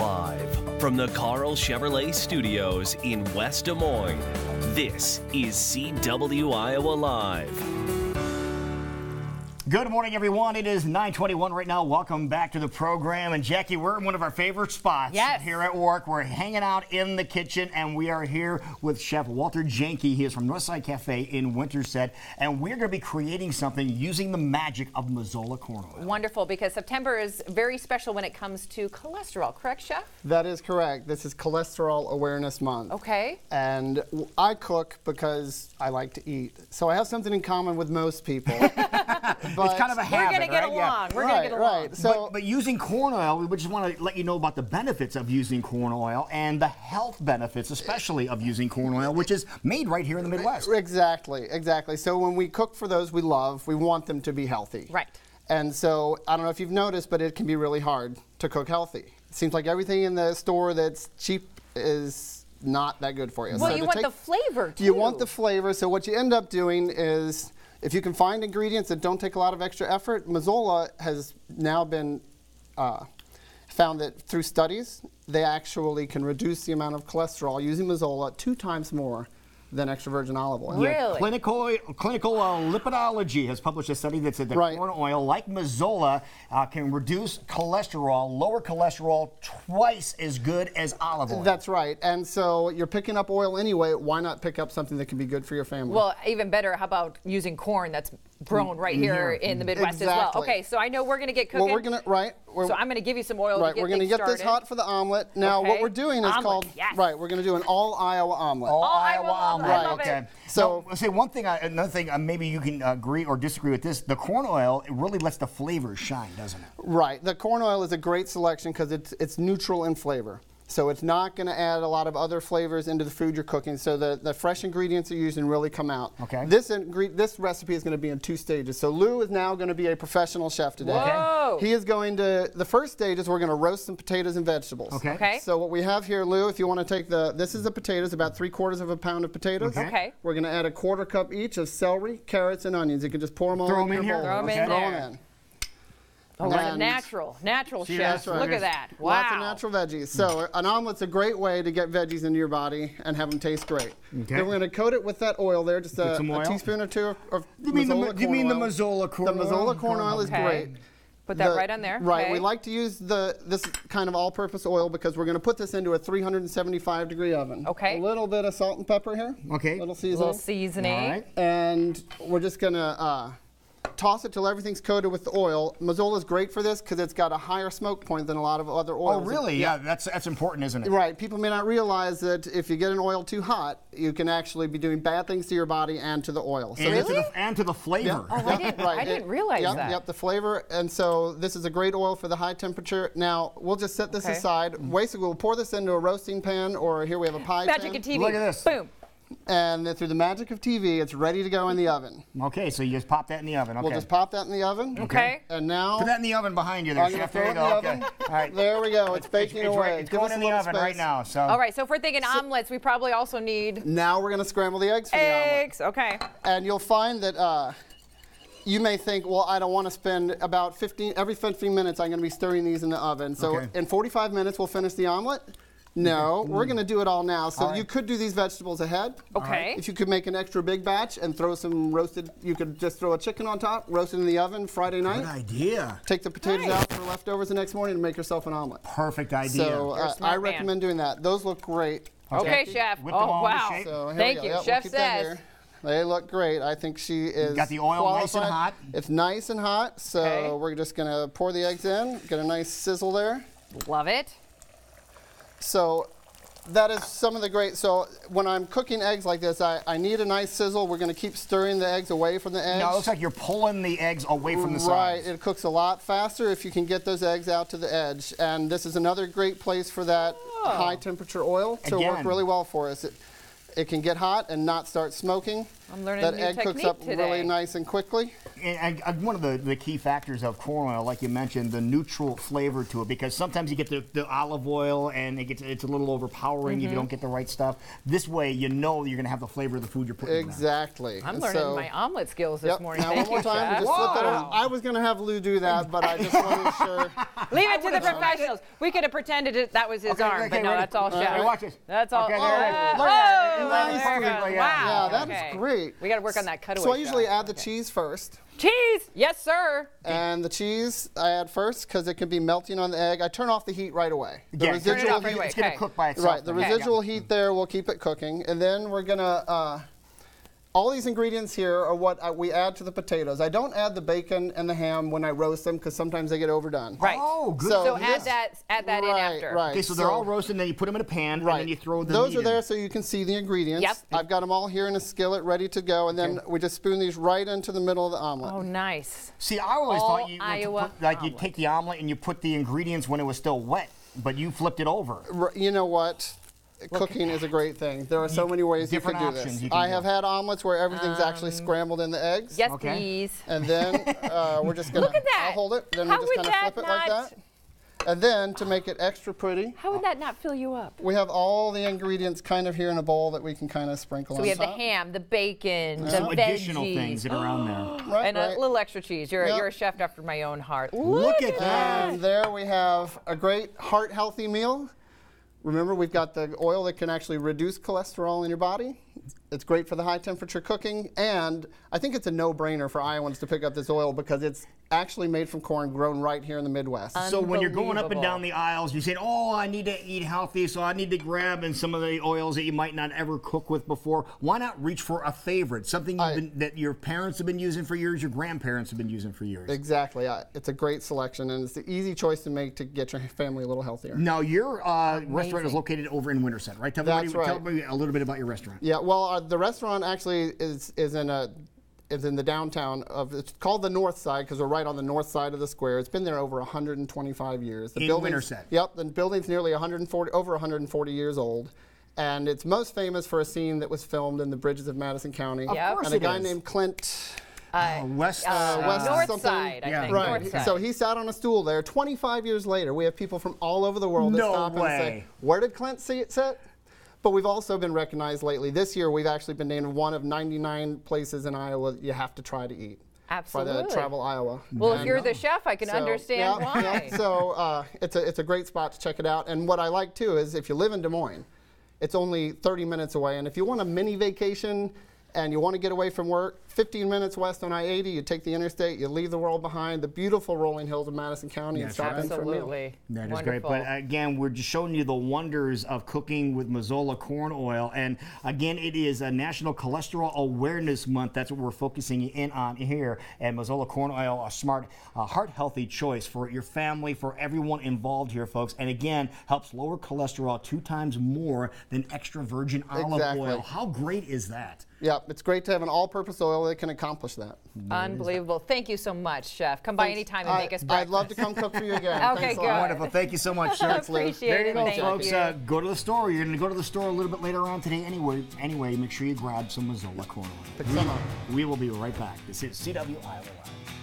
Live from the Carl Chevrolet Studios in West Des Moines, this is CW Iowa Live. Good morning, everyone. It is 9:21 right now. Welcome back to the program. And Jackie, we're in one of our favorite spots here at work. We're hanging out in the kitchen, and we are here with Chef Walter Janke. He is from Northside Cafe in Winterset, and we're going to be creating something using the magic of Mazola Corn Oil. Wonderful, because September is very special when it comes to cholesterol. Correct, Chef? That is correct. This is Cholesterol Awareness Month. Okay. And I cook because I like to eat. So I have something in common with most people. It's kind of a habit, We're going to get right? along. Yeah. We're going to get along. Right. So, but using corn oil, we just want to let you know about the benefits of using corn oil and the health benefits, especially of using corn oil, which is made right here in the Midwest. Exactly. So when we cook for those we love, we want them to be healthy. Right. And so I don't know if you've noticed, but it can be really hard to cook healthy. It seems like everything in the store that's cheap is not that good for you. Well, so you want the flavor, too. You want the flavor. So what you end up doing is, if you can find ingredients that don't take a lot of extra effort, Mazola has now been found that through studies, they actually can reduce the amount of cholesterol using Mazola 2 times more than extra virgin olive oil. Really? Clinical Lipidology has published a study that said that corn oil, like Mazola, can reduce cholesterol, lower cholesterol twice as good as olive oil. That's right. And so you're picking up oil anyway. Why not pick up something that can be good for your family? Well, even better, how about using corn that's grown right here in the Midwest as well? Okay, so I know we're going to get cooking. Well, we're going to, so I'm going to give you some oil to get we're going to get this hot for the omelet. Now, what we're doing is called, we're going to do an all Iowa omelet. All Iowa omelet. Right. Okay. So, let's say one thing, another thing, maybe you can agree or disagree with this. The corn oil, it really lets the flavors shine, doesn't it? Right. The corn oil is a great selection because it's neutral in flavor. So it's not going to add a lot of other flavors into the food you're cooking. So the fresh ingredients you're using really come out. Okay. This recipe is going to be in 2 stages. So Lou is now going to be a professional chef today. Whoa. He is going to, the first stage is we're going to roast some potatoes and vegetables. Okay. So what we have here, Lou, if you want to take this is the potatoes, about 3/4 of a pound of potatoes. Okay. We're going to add a 1/4 cup each of celery, carrots, and onions. You can just pour them all Throw in them in your here? bowl. Throw them in there. Throw them in. Oh, what a natural See, chef. that's right. Look at that. Wow. Lots of natural veggies. So an omelet's a great way to get veggies into your body and have them taste great. Okay. Then we're going to coat it with that oil there, just a teaspoon or 2 of You mean the Mazola corn oil. Mazola corn oil? The Mazola corn oil is great. Put that right on there. Right. Okay. We like to use this kind of all-purpose oil because we're going to put this into a 375-degree oven. Okay. A little bit of salt and pepper here. Okay. A little seasoning. A little seasoning. All right. And we're just going to toss it till everything's coated with the oil. Mazola is great for this because it's got a higher smoke point than a lot of other oils. Oh, really? Yeah, that's important, isn't it? Right. People may not realize that if you get an oil too hot, you can actually be doing bad things to your body and to the oil. So And to the flavor. Yeah. Oh, I didn't realize that. Yep, the flavor. And so this is a great oil for the high temperature. Now, we'll just set this aside. Basically, we'll pour this into a roasting pan, or here we have a pie pan. Magic of TV. Look at this. Boom. And then through the magic of TV, it's ready to go in the oven. Okay, so you just pop that in the oven. Okay. We'll just pop that in the oven. Okay. And now... Put that in the oven behind you there, I'm going to Chef. throw it in the oven. All right. There we go. It's baking away. It's going in the oven right now. So. All right, so if we're thinking omelets, we probably also need... Now we're going to scramble the eggs for the omelet. Eggs, okay. And you'll find that you may think, well, I don't want to spend about every 15 minutes I'm going to be stirring these in the oven. So in 45 minutes we'll finish the omelet. No, we're going to do it all now. So you could do these vegetables ahead. Okay. If you could make an extra big batch and throw some roasted, you could just throw a chicken on top, roast it in the oven Friday night. Good idea. Take the potatoes out for leftovers the next morning and make yourself an omelet. Perfect idea. So I recommend doing that. Those look great. Okay, Chef. Whip them all into Wow. shape. So Thank you. Yep, Chef we'll keep that says. here. They look great. I think she is Got the oil qualified. nice and hot. It's nice and hot, so we're just going to pour the eggs in, get a nice sizzle there. Love it. So that is some of the great, so when I'm cooking eggs like this, I need a nice sizzle. We're going to keep stirring the eggs away from the edge. No, it looks like you're pulling the eggs away from the sides. Right, it cooks a lot faster if you can get those eggs out to the edge. And this is another great place for that high temperature oil to work really well for us. It can get hot and not start smoking. I'm learning that a new egg cooks technique up today. really nice and quickly. And one of the key factors of corn oil, like you mentioned, the neutral flavor to it, because sometimes you get the olive oil and it's a little overpowering if you don't get the right stuff. This way, you know you're going to have the flavor of the food you're putting in. Exactly. I'm learning my omelet skills this morning. Now Thank one more you, time, Chef. we just flip it over. I was going to have Lou do that, but I just wasn't sure. Leave it to the professionals. We could have pretended that was his arm, but no, ready? that's all Chef. Right, watch this. That's all. Okay, there it is. Look Oh, at it. there it Perfectly, goes. yeah. Wow. Yeah, that is great. We got to work on that cutaway. So I usually shot. add the cheese first. Cheese, yes, sir. And the cheese I add first because it can be melting on the egg. I turn off the heat right away. The Yeah, turn it off right heat, away. It's going to Okay. cook by itself. right, the residual heat there will keep it cooking. And then we're going to, all these ingredients here are what we add to the potatoes. I don't add the bacon and the ham when I roast them because sometimes they get overdone. Right. Oh, good. So this- add that in after. Right. Okay, so they're all roasted, and then you put them in a pan, and then you throw the Those meat are there in. so you can see the ingredients. Yep. I've got them all here in a skillet ready to go, and then we just spoon these right into the middle of the omelet. Oh, nice. See, I always All thought you Iowa you take the omelet and you put the ingredients when it was still wet, but you flipped it over. You know what? Cooking is a great thing. There are so many ways you could different do options this. you can I do. have had omelets where everything's actually scrambled in the eggs. Yes, Okay. please. And then we're just going to Look at that. I'll hold it. Then How we just would kind of that flip it like not- that. And then to make it extra pretty, How would that not fill you up? we have all the ingredients kind of here in a bowl that we can kind of sprinkle So on we have the top. ham, the bacon, the Some veggies, additional things that are on there. Right, and right. a little extra cheese. You're Yep. a chef after my own heart. Look at that. And there we have a great heart-healthy meal. Remember, we've got the oil that can actually reduce cholesterol in your body. It's great for the high temperature cooking, and I think it's a no-brainer for Iowans to pick up this oil because it's actually made from corn grown right here in the Midwest. So when you're going up and Unbelievable. down the aisles, you say, "Oh, I need to eat healthy, so I need to grab in some of the oils that you might not ever cook with before." Why not reach for a favorite, something that your parents have been using for years, your grandparents have been using for years? Exactly. It's a great selection, and it's the easy choice to make to get your family a little healthier. Now, your restaurant is located over in Winterset, right? Tell me a little bit about your restaurant. Yeah, well, the restaurant actually is in the downtown of, it's called the North Side because we're right on the north side of the square. It's been there over 125 years. The In building's- Winterset. Yep, the building's nearly over 140 years old. And it's most famous for a scene that was filmed in the bridges of Madison County. Of course and a it guy is. named Clint. West North something. side, I Yeah. think. Right. North side. So he sat on a stool there. 25 years later, we have people from all over the world that No stop and way. say, "Where did Clint see it sit?" But we've also been recognized lately. This year, we've actually been named one of 99 places in Iowa you have to try to eat. Absolutely. By the Travel Iowa. Well, if And, you're the chef, I can so, understand yeah, why. yeah. So it's a great spot to check it out. And what I like too is if you live in Des Moines, it's only 30 minutes away. And if you want a mini vacation and you want to get away from work, 15 minutes west on I-80, you take the interstate, you leave the world behind, the beautiful rolling hills of Madison County, and stop in for a meal. Absolutely. That is great. Wonderful. But again, we're just showing you the wonders of cooking with Mazola Corn Oil. And again, it is a National Cholesterol Awareness Month. That's what we're focusing in on here. And Mazola Corn Oil, a smart, heart-healthy choice for your family, for everyone involved here, folks. And again, helps lower cholesterol 2 times more than extra virgin olive oil. How great is that? Yeah, it's great to have an all-purpose oil that can accomplish that. Unbelievable. Thank you so much, Chef. Come by anytime and make us breakfast. I'd love to come cook for you again. Okay, Thanks a good. lot. Wonderful. Thank you so much, sir. Appreciate There you it. go, Thank folks. you. Go to the store. You're going to go to the store a little bit later on today anyway. Make sure you grab some Mazola Corn Oil. Pick some up. We will be right back. This is CW Iowa Live.